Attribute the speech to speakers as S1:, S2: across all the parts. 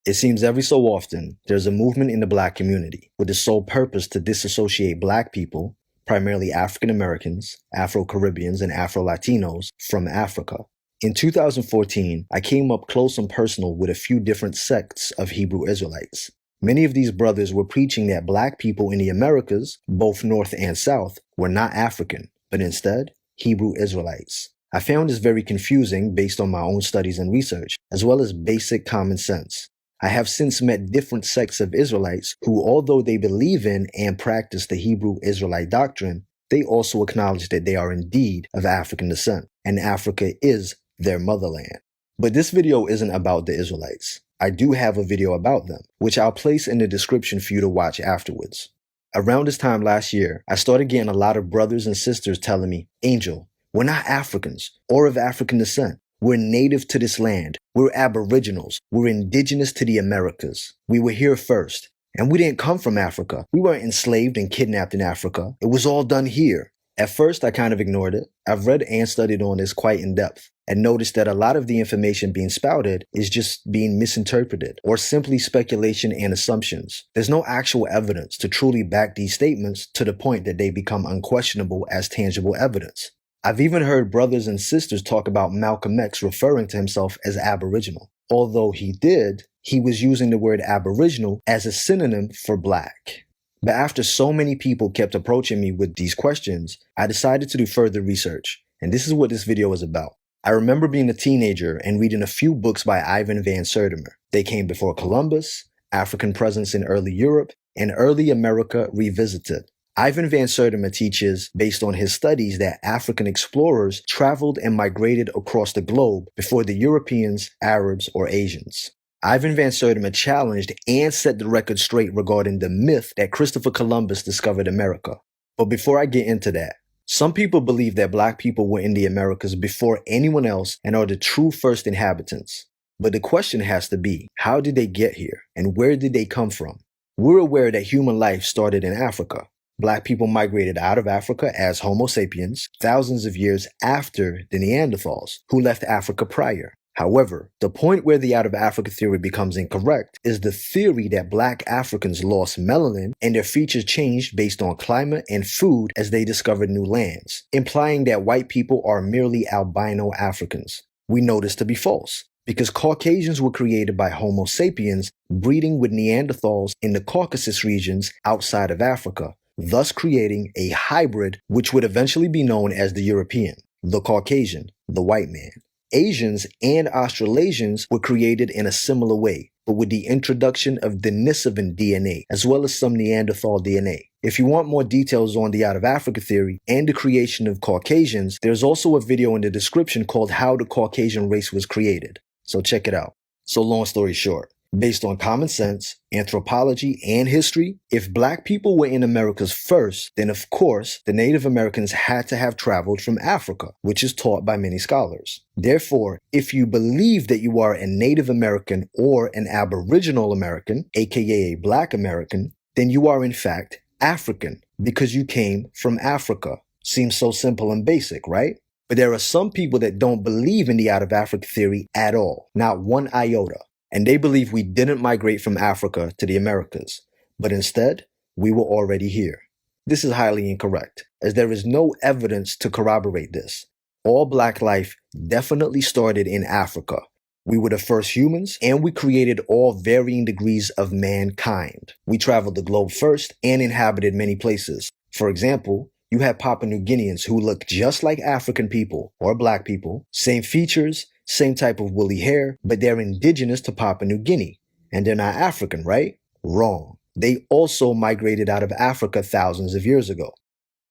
S1: It seems every so often there's a movement in the black community with the sole purpose to disassociate black people, primarily African Americans, Afro-Caribbeans, and Afro-Latinos, from Africa. In 2014, I came up close and personal with a few different sects of Hebrew Israelites. Many of these brothers were preaching that black people in the Americas, both North and South, were not African, but instead Hebrew Israelites. I found this very confusing based on my own studies and research, as well as basic common sense. I have since met different sects of Israelites who, although they believe in and practice the Hebrew Israelite doctrine, they also acknowledge that they are indeed of African descent, and Africa is their motherland. But this video isn't about the Israelites. I do have a video about them, which I'll place in the description for you to watch afterwards. Around this time last year, I started getting a lot of brothers and sisters telling me, Angel, we're not Africans or of African descent. We're native to this land. We're Aboriginals. We're indigenous to the Americas. We were here first. And we didn't come from Africa. We weren't enslaved and kidnapped in Africa. It was all done here. At first, I kind of ignored it. I've read and studied on this quite in depth and noticed that a lot of the information being spouted is just being misinterpreted or simply speculation and assumptions. There's no actual evidence to truly back these statements to the point that they become unquestionable as tangible evidence. I've even heard brothers and sisters talk about Malcolm X referring to himself as Aboriginal. Although he did, he was using the word Aboriginal as a synonym for black. But after so many people kept approaching me with these questions, I decided to do further research. And this is what this video is about. I remember being a teenager and reading a few books by Ivan Van Sertimer. They came before Columbus, African Presence in Early Europe, and Early America Revisited. Ivan Van Sertimer teaches, based on his studies, that African explorers traveled and migrated across the globe before the Europeans, Arabs, or Asians. Ivan Van Sertimer challenged and set the record straight regarding the myth that Christopher Columbus discovered America. But before I get into that, some people believe that black people were in the Americas before anyone else and are the true first inhabitants. But the question has to be, how did they get here and where did they come from? We're aware that human life started in Africa. Black people migrated out of Africa as Homo sapiens thousands of years after the Neanderthals, who left Africa prior. However, the point where the out of Africa theory becomes incorrect is the theory that black Africans lost melanin and their features changed based on climate and food as they discovered new lands, implying that white people are merely albino Africans. We know this to be false, because Caucasians were created by Homo sapiens breeding with Neanderthals in the Caucasus regions outside of Africa, thus creating a hybrid which would eventually be known as the European, the Caucasian, the white man. Asians and Australasians were created in a similar way, but with the introduction of Denisovan DNA, as well as some Neanderthal DNA. If you want more details on the out of Africa theory and the creation of Caucasians, there's also a video in the description called How the Caucasian Race Was Created. So check it out. So long story short, based on common sense, anthropology, and history, if black people were in Americas first, then of course the Native Americans had to have traveled from Africa, which is taught by many scholars. Therefore, if you believe that you are a Native American or an Aboriginal American, aka a Black American, then you are in fact African, because you came from Africa. Seems so simple and basic, right? But there are some people that don't believe in the out of Africa theory at all, not one iota. And they believe we didn't migrate from Africa to the Americas, but instead, we were already here. This is highly incorrect, as there is no evidence to corroborate this. All black life definitely started in Africa. We were the first humans, and we created all varying degrees of mankind. We traveled the globe first and inhabited many places. For example, you have Papua New Guineans who look just like African people or black people, same features, same type of woolly hair, but they're indigenous to Papua New Guinea. And they're not African, right? Wrong. They also migrated out of Africa thousands of years ago.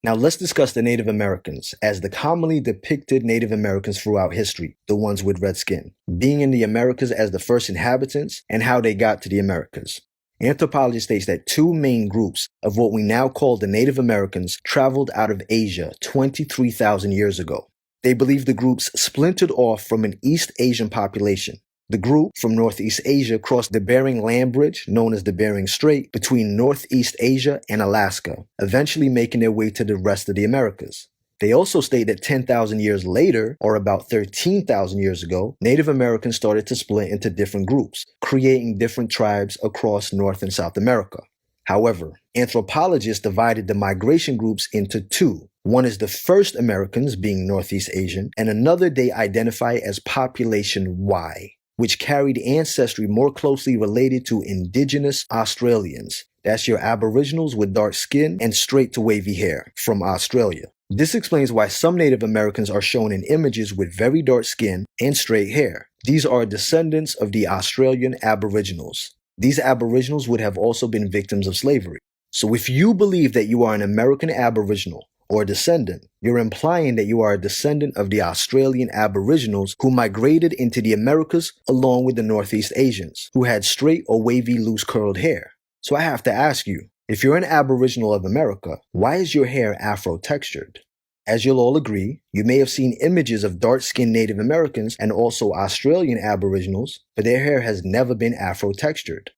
S1: Now let's discuss the Native Americans as the commonly depicted Native Americans throughout history, the ones with red skin, being in the Americas as the first inhabitants and how they got to the Americas. Anthropology states that two main groups of what we now call the Native Americans traveled out of Asia 23,000 years ago. They believe the groups splintered off from an East Asian population. The group from Northeast Asia crossed the Bering Land Bridge, known as the Bering Strait, between Northeast Asia and Alaska, eventually making their way to the rest of the Americas. They also state that 10,000 years later, or about 13,000 years ago, Native Americans started to split into different groups, creating different tribes across North and South America. However, anthropologists divided the migration groups into two. One is the first Americans, being Northeast Asian, and another they identify as Population Y, which carried ancestry more closely related to indigenous Australians. That's your Aboriginals with dark skin and straight to wavy hair from Australia. This explains why some Native Americans are shown in images with very dark skin and straight hair. These are descendants of the Australian Aboriginals. These Aboriginals would have also been victims of slavery. So if you believe that you are an American Aboriginal or a descendant, you're implying that you are a descendant of the Australian Aboriginals who migrated into the Americas along with the Northeast Asians, who had straight or wavy loose curled hair. So I have to ask you, if you're an Aboriginal of America, why is your hair Afro-textured? As you'll all agree, you may have seen images of dark-skinned Native Americans and also Australian Aboriginals, but their hair has never been Afro-textured.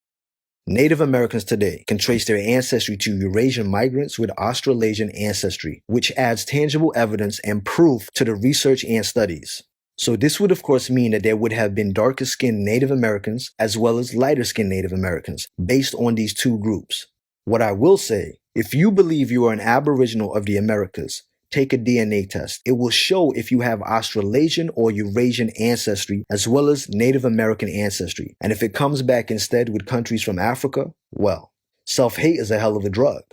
S1: Native Americans today can trace their ancestry to Eurasian migrants with Australasian ancestry, which adds tangible evidence and proof to the research and studies. So this would of course mean that there would have been darker-skinned Native Americans as well as lighter-skinned Native Americans based on these two groups. What I will say, if you believe you are an Aboriginal of the Americas, take a DNA test. It will show if you have Australasian or Eurasian ancestry as well as Native American ancestry. And if it comes back instead with countries from Africa, well, self-hate is a hell of a drug.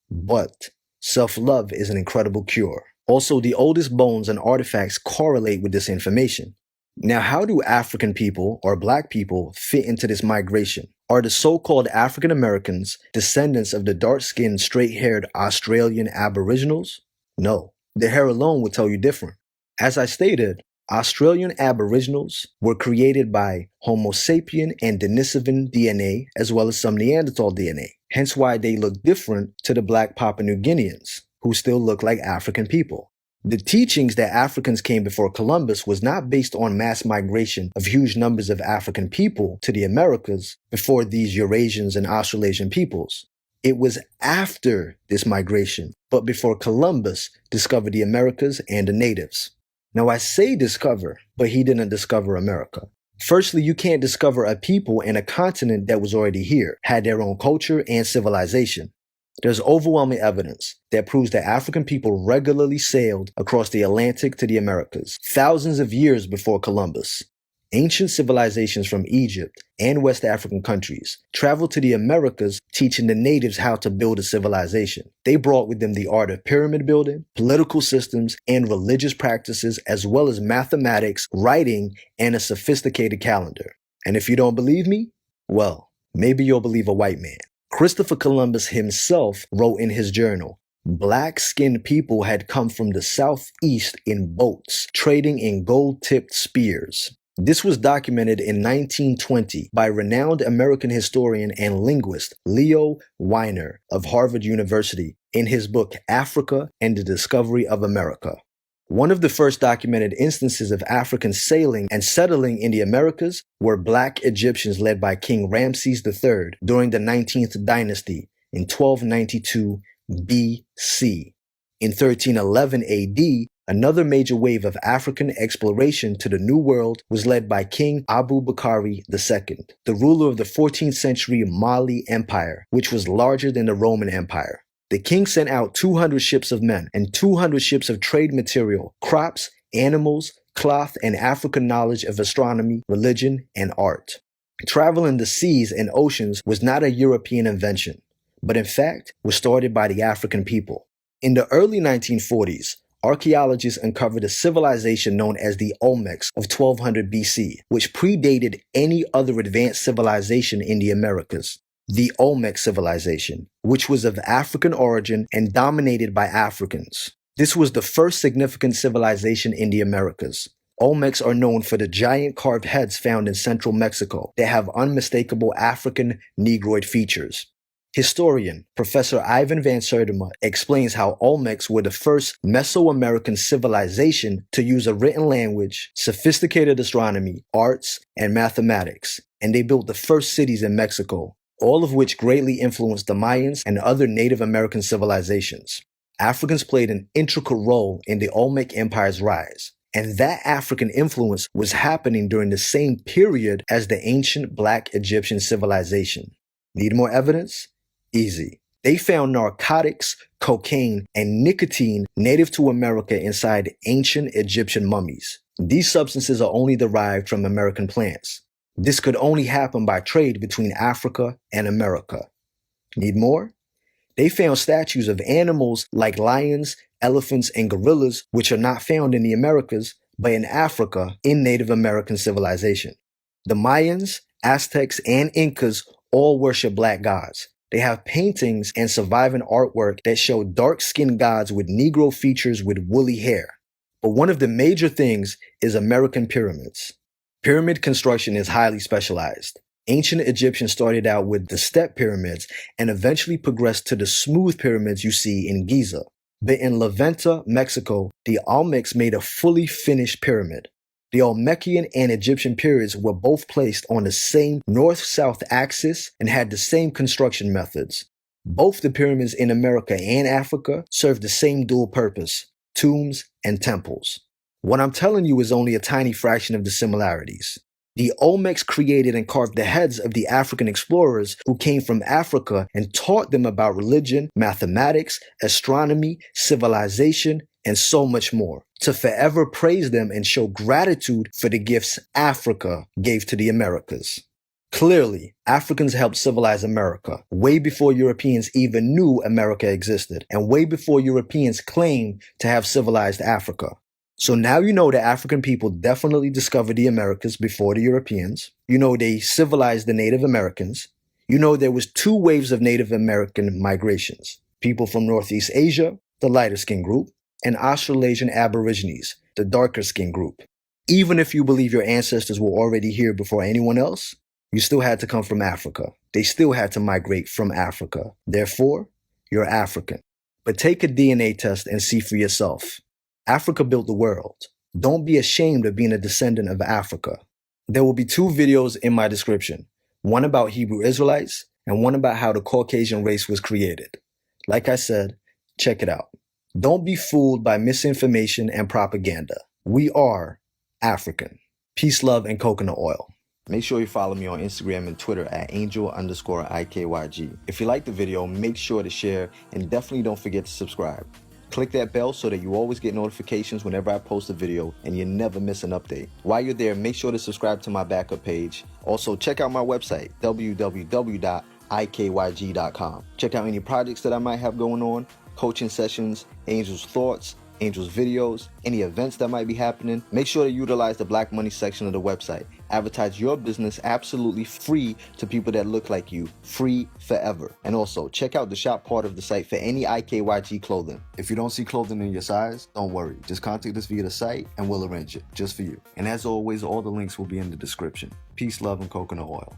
S1: But self-love is an incredible cure. Also, the oldest bones and artifacts correlate with this information. Now, how do African people or Black people fit into this migration? Are the so-called African Americans descendants of the dark-skinned, straight-haired Australian Aboriginals? No, their hair alone would tell you different. As I stated, Australian Aboriginals were created by Homo sapien and Denisovan DNA as well as some Neanderthal DNA, hence why they look different to the Black Papua New Guineans, who still look like African people. The teachings that Africans came before Columbus was not based on mass migration of huge numbers of African people to the Americas before these Eurasians and Australasian peoples. It was after this migration, but before Columbus discovered the Americas and the natives. Now I say discover, but he didn't discover America. Firstly, you can't discover a people and a continent that was already here, had their own culture and civilization. There's overwhelming evidence that proves that African people regularly sailed across the Atlantic to the Americas, thousands of years before Columbus. Ancient civilizations from Egypt and West African countries traveled to the Americas teaching the natives how to build a civilization. They brought with them the art of pyramid building, political systems, and religious practices, as well as mathematics, writing, and a sophisticated calendar. And if you don't believe me, well, maybe you'll believe a white man. Christopher Columbus himself wrote in his journal, "Black-skinned people had come from the southeast in boats, trading in gold-tipped spears." This was documented in 1920 by renowned American historian and linguist Leo Weiner of Harvard University in his book Africa and the Discovery of America. One of the first documented instances of Africans sailing and settling in the Americas were Black Egyptians led by King Ramses III during the 19th dynasty in 1292 BC. In 1311 AD, another major wave of African exploration to the New World was led by King Abu Bakari II, the ruler of the 14th century Mali Empire, which was larger than the Roman Empire. The king sent out 200 ships of men and 200 ships of trade material, crops, animals, cloth, and African knowledge of astronomy, religion, and art. Travel in the seas and oceans was not a European invention, but in fact was started by the African people. In the early 1940s, archaeologists uncovered a civilization known as the Olmecs of 1200 BC, which predated any other advanced civilization in the Americas. The Olmec civilization, which was of African origin and dominated by Africans. This was the first significant civilization in the Americas. Olmecs are known for the giant carved heads found in central Mexico that have unmistakable African Negroid features. Historian Professor Ivan van Sertima explains how Olmecs were the first Mesoamerican civilization to use a written language, sophisticated astronomy, arts, and mathematics, and they built the first cities in Mexico, all of which greatly influenced the Mayans and other Native American civilizations. Africans played an integral role in the Olmec Empire's rise, and that African influence was happening during the same period as the ancient Black Egyptian civilization. Need more evidence? Easy. They found narcotics, cocaine, and nicotine native to America inside ancient Egyptian mummies. These substances are only derived from American plants. This could only happen by trade between Africa and America. Need more? They found statues of animals like lions, elephants, and gorillas, which are not found in the Americas, but in Africa in Native American civilization. The Mayans, Aztecs, and Incas all worship black gods. They have paintings and surviving artwork that show dark-skinned gods with Negro features with woolly hair. But one of the major things is American pyramids. Pyramid construction is highly specialized. Ancient Egyptians started out with the step pyramids and eventually progressed to the smooth pyramids you see in Giza. But in La Venta, Mexico, the Olmecs made a fully finished pyramid. The Olmecian and Egyptian periods were both placed on the same north-south axis and had the same construction methods. Both the pyramids in America and Africa served the same dual purpose: tombs and temples. What I'm telling you is only a tiny fraction of the similarities. The Olmecs created and carved the heads of the African explorers who came from Africa and taught them about religion, mathematics, astronomy, civilization, and so much more, to forever praise them and show gratitude for the gifts Africa gave to the Americas. Clearly, Africans helped civilize America way before Europeans even knew America existed, and way before Europeans claimed to have civilized Africa. So now you know that African people definitely discovered the Americas before the Europeans. You know they civilized the Native Americans. You know there was 2 waves of Native American migrations: people from Northeast Asia, the lighter skin group, and Australasian Aborigines, the darker skin group. Even if you believe your ancestors were already here before anyone else, you still had to come from Africa. They still had to migrate from Africa. Therefore, you're African. But take a DNA test and see for yourself. Africa built the world. Don't be ashamed of being a descendant of Africa. There will be 2 videos in my description, one about Hebrew Israelites and one about how the Caucasian race was created. Like I said, check it out. Don't be fooled by misinformation and propaganda. We are African. Peace, love, and coconut oil. Make sure you follow me on Instagram and Twitter at angel_IKYG. If you like the video, make sure to share and definitely don't forget to subscribe. Click that bell so that you always get notifications whenever I post a video and you never miss an update. While you're there, make sure to subscribe to my backup page. Also, check out my website, www.ikyg.com. Check out any projects that I might have going on, coaching sessions, Angel's Thoughts, Angel's videos, any events that might be happening. Make sure to utilize the Black Money section of the website. Advertise your business absolutely free to people that look like you, free forever. And also, check out the shop part of the site for any IKYG clothing. If you don't see clothing in your size, don't worry. Just contact us via the site and we'll arrange it just for you. And as always, all the links will be in the description. Peace, love, and coconut oil.